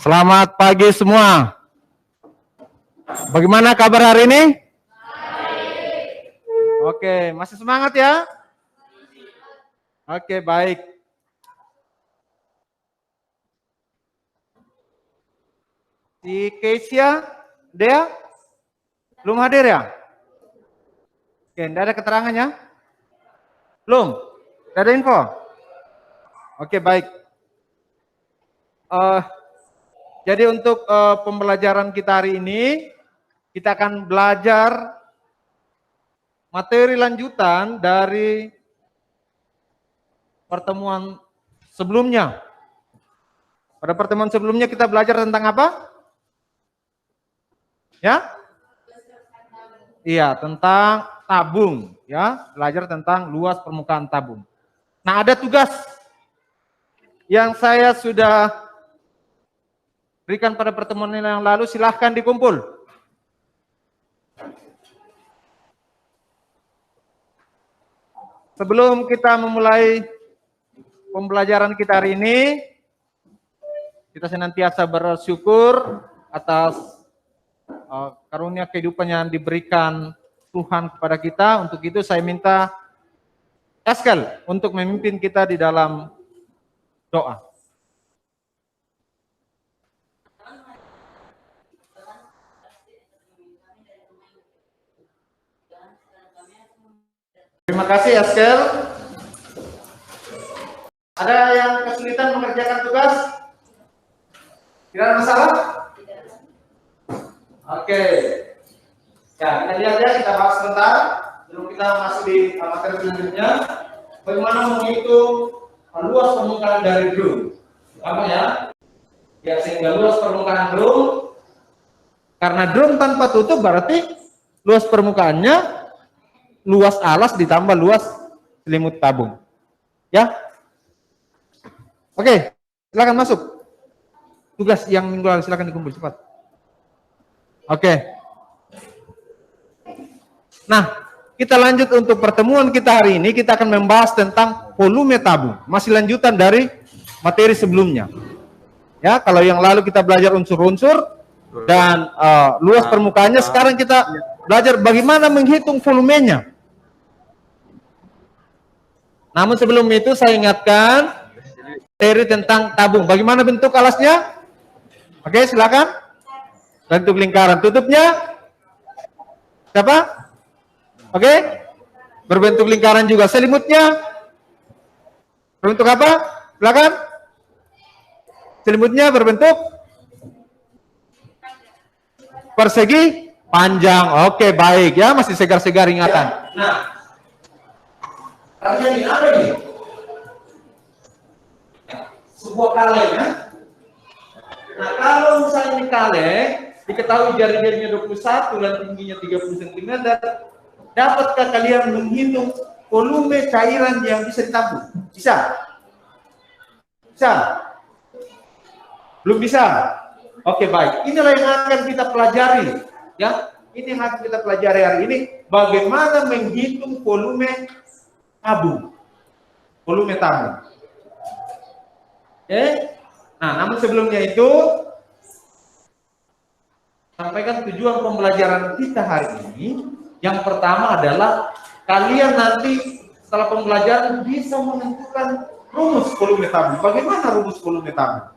Selamat pagi semua. Bagaimana kabar hari ini? Oke, masih semangat ya? Oke, baik. Si Keisha, Dea, belum hadir ya? Oke, tidak ada keterangannya? Belum? Tidak ada info? Oke, baik. Jadi untuk pembelajaran kita hari ini, kita akan belajar materi lanjutan dari pertemuan sebelumnya. Pada pertemuan sebelumnya kita belajar tentang apa? Ya? Iya, tentang tabung. Ya, belajar tentang luas permukaan tabung. Nah, ada tugas yang saya sudah berikan pada pertemuan yang lalu, silahkan dikumpul. Sebelum kita memulai pembelajaran kita hari ini, kita senantiasa bersyukur atas karunia kehidupan yang diberikan Tuhan kepada kita. Untuk itu saya minta Eskel untuk memimpin kita di dalam doa. Terima kasih Eskel. Ada yang kesulitan mengerjakan tugas? Tidak ada masalah? Oke. Ya, kita lihat ya, kita bahas sebentar. Sebelum kita masuk di materi selanjutnya, bagaimana menghitung luas permukaan dari drum. Apa ya? Ya, sehingga luas permukaan drum, karena drum tanpa tutup berarti luas permukaannya luas alas ditambah luas selimut tabung. Ya? Oke, silakan masuk. Tugas yang minggu lalu silakan dikumpul cepat. Oke. Nah, kita lanjut untuk pertemuan kita hari ini, kita akan membahas tentang volume tabung. Masih lanjutan dari materi sebelumnya. Ya, kalau yang lalu kita belajar unsur-unsur dan luas permukaannya, sekarang kita belajar bagaimana menghitung volumenya. Namun sebelum itu saya ingatkan materi tentang tabung. Bagaimana bentuk alasnya? Oke, silakan. Bentuk lingkaran. Tutupnya siapa? Oke. Berbentuk lingkaran juga. Selimutnya berbentuk apa? Silakan. Selimutnya berbentuk persegi panjang. Oke, baik ya, masih segar-segar ingatan. Nah, ini apa ini? Sebuah kaleng ya. Nah, kalau misalnya ini kaleng, diketahui jari-jarinya 21 dan tingginya 30 cm, dapatkah kalian menghitung volume cairan yang bisa ditabung? Bisa? Bisa? Belum bisa? Oke, baik. Inilah yang akan kita pelajari. Ya, ini yang akan kita pelajari hari ini. Bagaimana menghitung volume tabung. Volume tabung. Oke. Nah, namun sebelumnya itu sampaikan tujuan pembelajaran kita hari ini. Yang pertama adalah kalian nanti setelah pembelajaran bisa menentukan rumus volume tabung. Bagaimana rumus volume tabung?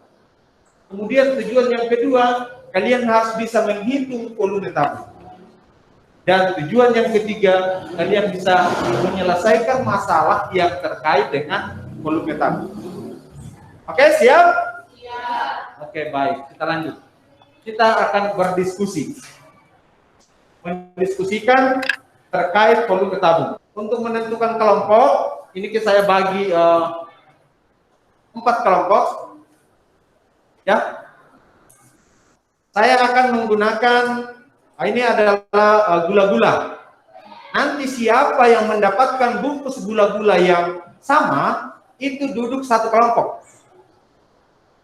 Kemudian tujuan yang kedua, kalian harus bisa menghitung volume tabung. Dan tujuan yang ketiga, kalian bisa menyelesaikan masalah yang terkait dengan volume tabung. Oke, siap? Siap. Oke, baik. Kita lanjut. Kita akan berdiskusi. Mendiskusikan terkait volume tabung. Untuk menentukan kelompok, ini saya bagi 4 kelompok. Ya. Saya akan menggunakan, ini adalah gula-gula. Nanti siapa yang mendapatkan bungkus gula-gula yang sama, itu duduk satu kelompok.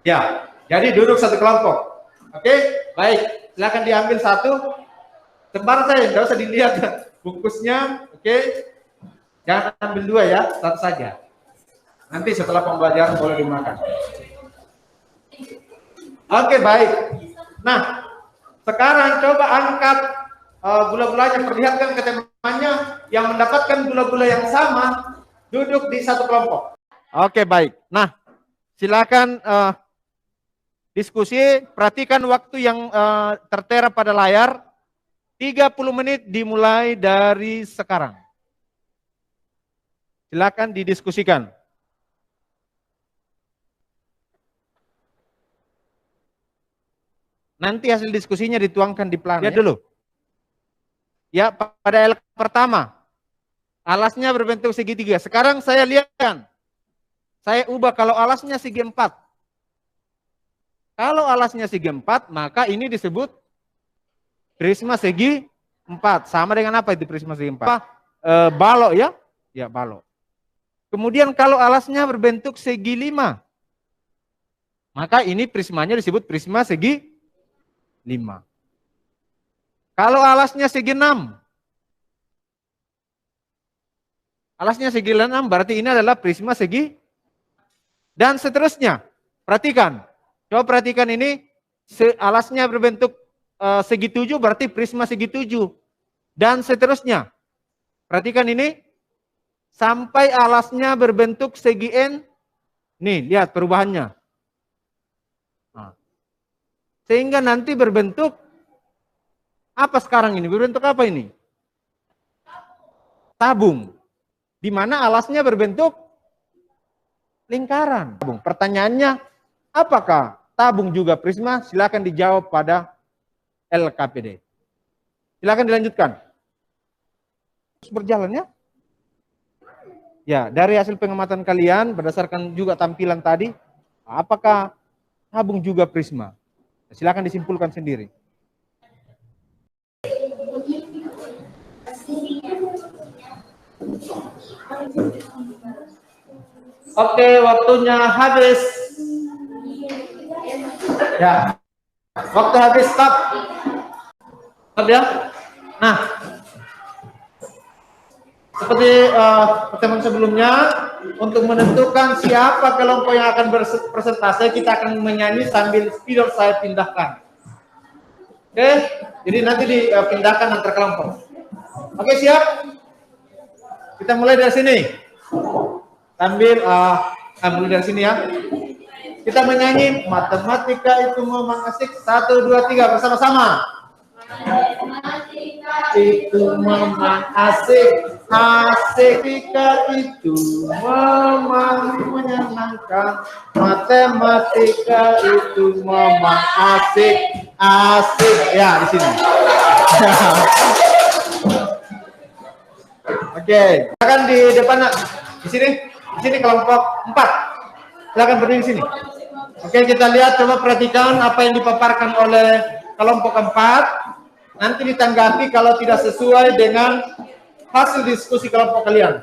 Ya, jadi duduk satu kelompok. Oke, baik. Silakan diambil satu. Tempat saya, nggak usah dilihat bungkusnya. Oke, jangan ambil 2 ya, satu saja. Nanti setelah pembelajaran boleh dimakan. Oke, baik. Nah, sekarang coba angkat gula-gulanya, perlihatkan ke temannya yang mendapatkan gula-gula yang sama, duduk di satu kelompok. Oke, baik. Nah, silakan diskusi, perhatikan waktu yang tertera pada layar, 30 menit dimulai dari sekarang. Silakan didiskusikan. Nanti hasil diskusinya dituangkan di plan. Lihat dulu. Ya, pada L pertama, alasnya berbentuk segitiga. Sekarang saya lihatkan. Saya ubah kalau alasnya segi 4. Kalau alasnya segi 4, maka ini disebut prisma segi 4. Sama dengan apa itu prisma segi 4? Balok ya? Ya, balok. Kemudian kalau alasnya berbentuk segi 5, maka ini prismanya disebut prisma segi 5. Kalau alasnya segi 6, alasnya segi 6 berarti ini adalah prisma segi, dan seterusnya. Perhatikan, coba perhatikan ini, alasnya berbentuk segi 7 berarti prisma segi 7, dan seterusnya. Perhatikan ini, sampai alasnya berbentuk segi N, nih lihat perubahannya. Nah, sehingga nanti berbentuk apa sekarang ini? Berbentuk apa ini? Tabung. Di mana alasnya berbentuk lingkaran. Pertanyaannya, apakah tabung juga prisma? Silakan dijawab pada LKPD. Silakan dilanjutkan. Terus berjalan ya. Ya, dari hasil pengamatan kalian berdasarkan juga tampilan tadi, apakah tabung juga prisma? Silakan disimpulkan sendiri. Oke, waktunya habis. Ya, waktu habis, stop. Stop ya. Nah, seperti pertemuan sebelumnya, untuk menentukan siapa kelompok yang akan berpresentasi, kita akan menyanyi sambil spidol saya pindahkan. Oke, jadi nanti dipindahkan antar kelompok. Oke, siap? Kita mulai dari sini. Sambil mulai dari sini ya. Kita menyanyi matematika itu memang asik. 1, 2, 3 bersama-sama. Matematika itu memang asik. Matematika itu memang menyenangkan. Matematika itu memang asik. Asik ya di sini. Oke, silakan di depan nak. Di sini kelompok 4. Silakan berdiri di sini. Oke, kita lihat, coba perhatikan apa yang dipaparkan oleh kelompok 4. Nanti ditanggapi kalau tidak sesuai dengan hasil diskusi kelompok kalian.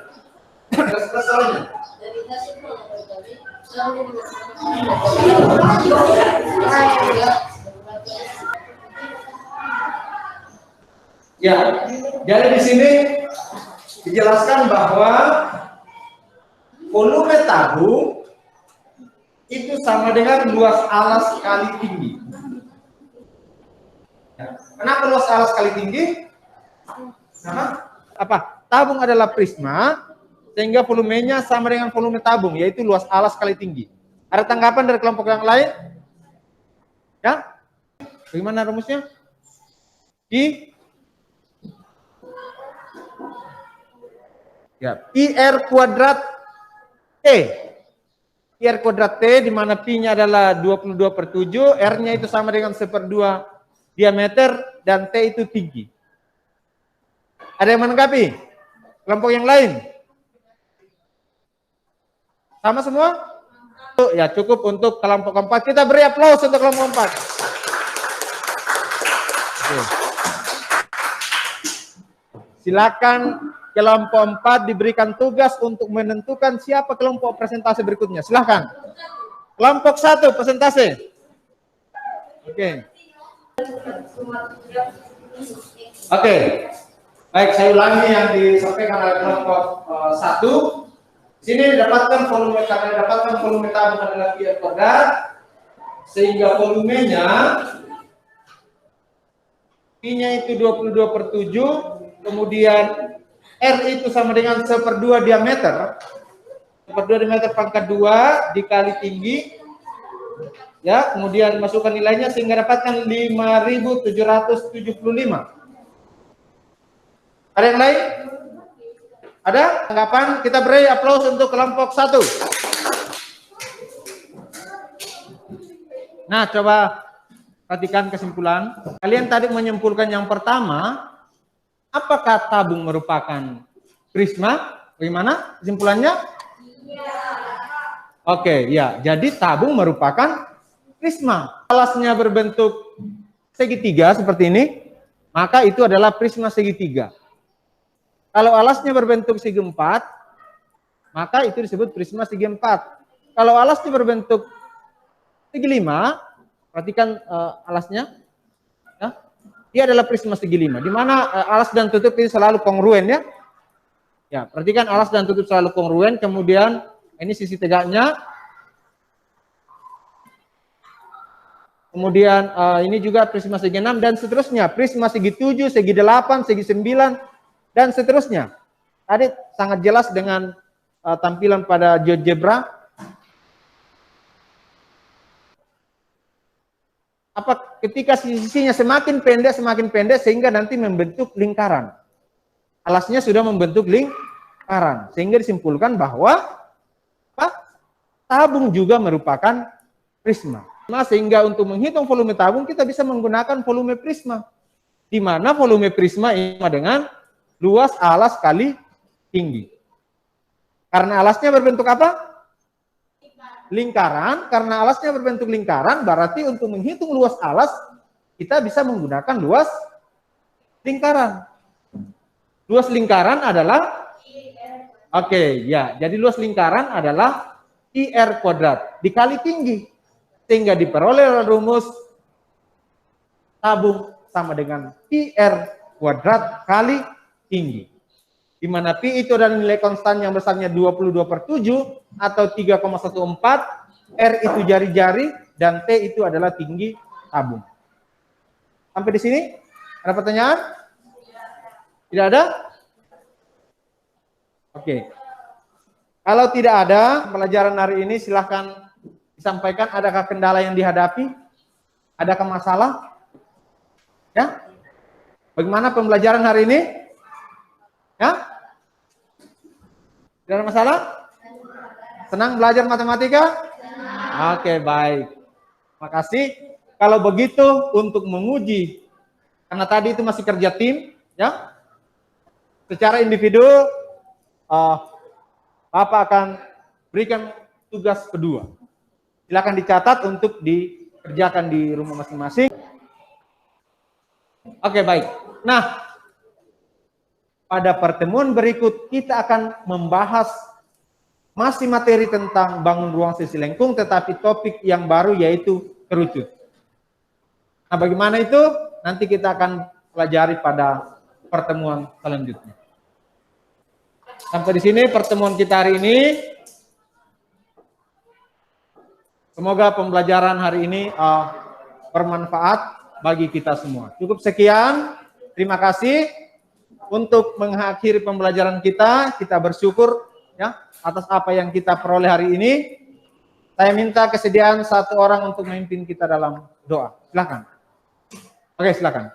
Ya, jadi di sini dijelaskan bahwa volume tabung itu sama dengan luas alas kali tinggi. Ya. Kenapa luas alas kali tinggi? Karena apa? Tabung adalah prisma, sehingga volumenya sama dengan volume tabung, yaitu luas alas kali tinggi. Ada tanggapan dari kelompok yang lain? Ya? Bagaimana rumusnya? Ya, pi r kuadrat T. Pi r kuadrat T, di mana pi-nya adalah 22/7, R-nya itu sama dengan 1/2 diameter, dan T itu tinggi. Ada yang menanggapi? Kelompok yang lain? Sama semua? Ya, cukup untuk kelompok 4. Kita beri aplaus untuk kelompok 4. Oke. Silakan kelompok 4 diberikan tugas untuk menentukan siapa kelompok presentasi berikutnya. Silahkan. Kelompok 1 presentasi. Oke. Oke. Baik, saya ulangi yang disampaikan oleh kelompok 1. Di sini dapatkan volume, karena dapatkan volume tabung adalah pi r kuadrat. Sehingga volumenya P-nya itu 22/7, kemudian R itu sama dengan 1/2 diameter. 1/2 diameter pangkat 2 dikali tinggi. Ya, kemudian masukkan nilainya sehingga dapatkan 5.775. Ada yang lain? Ada tanggapan? Kita beri aplaus untuk kelompok 1. Nah, coba perhatikan kesimpulan. Kalian tadi menyimpulkan yang pertama, apakah tabung merupakan prisma? Bagaimana kesimpulannya? Iya. Oke, ya. Jadi tabung merupakan prisma. Alasnya berbentuk segitiga seperti ini, maka itu adalah prisma segitiga. Kalau alasnya berbentuk segi 4, maka itu disebut prisma segi 4. Kalau alasnya berbentuk segi 5, perhatikan alasnya, ya, dia adalah prisma segi 5, di mana alas dan tutup ini selalu kongruen, ya. Ya, perhatikan alas dan tutup selalu kongruen. Kemudian ini sisi tegaknya. Kemudian ini juga prisma segi 6 dan seterusnya. Prisma segi 7, segi 8, segi 9 dan seterusnya. Tadi sangat jelas dengan tampilan pada GeoGebra. Apa ketika sisinya semakin pendek sehingga nanti membentuk lingkaran. Alasnya sudah membentuk lingkaran sehingga disimpulkan bahwa tabung juga merupakan prisma. Nah, sehingga untuk menghitung volume tabung kita bisa menggunakan volume prisma, di mana volume prisma sama dengan luas alas kali tinggi. Karena alasnya berbentuk apa? Lingkaran. Karena alasnya berbentuk lingkaran, berarti untuk menghitung luas alas kita bisa menggunakan luas lingkaran. Luas lingkaran adalah ya, jadi luas lingkaran adalah IR kuadrat dikali tinggi. Sehingga diperoleh rumus tabung sama dengan PR kuadrat kali tinggi. Di mana Pi itu adalah nilai konstan yang besarnya 22/7 atau 3,14, R itu jari-jari, dan T itu adalah tinggi tabung. Sampai di sini? Ada pertanyaan? Tidak ada? Oke. Kalau tidak ada, pelajaran hari ini silahkan disampaikan. Adakah kendala yang dihadapi? Adakah masalah? Ya? Bagaimana pembelajaran hari ini? Ya? Tidak ada masalah? Senang belajar matematika? Oke, baik. Terima kasih. Kalau begitu untuk menguji, karena tadi itu masih kerja tim, ya. Secara individu, Bapak akan berikan tugas kedua. Silakan dicatat untuk dikerjakan di rumah masing-masing. Oke, baik. Nah, pada pertemuan berikut kita akan membahas masih materi tentang bangun ruang sisi lengkung, tetapi topik yang baru yaitu kerucut. Nah, bagaimana itu? Nanti kita akan pelajari pada pertemuan selanjutnya. Sampai di sini pertemuan kita hari ini. Semoga pembelajaran hari ini bermanfaat bagi kita semua. Cukup sekian. Terima kasih. Untuk mengakhiri pembelajaran kita bersyukur ya atas apa yang kita peroleh hari ini. Saya minta kesediaan satu orang untuk memimpin kita dalam doa. Silakan. Oke, silakan.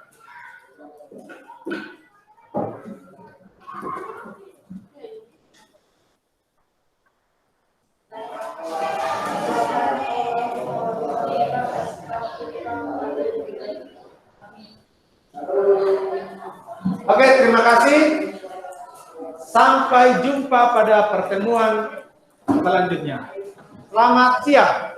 Oke, terima kasih. Sampai jumpa pada pertemuan selanjutnya. Selamat siang.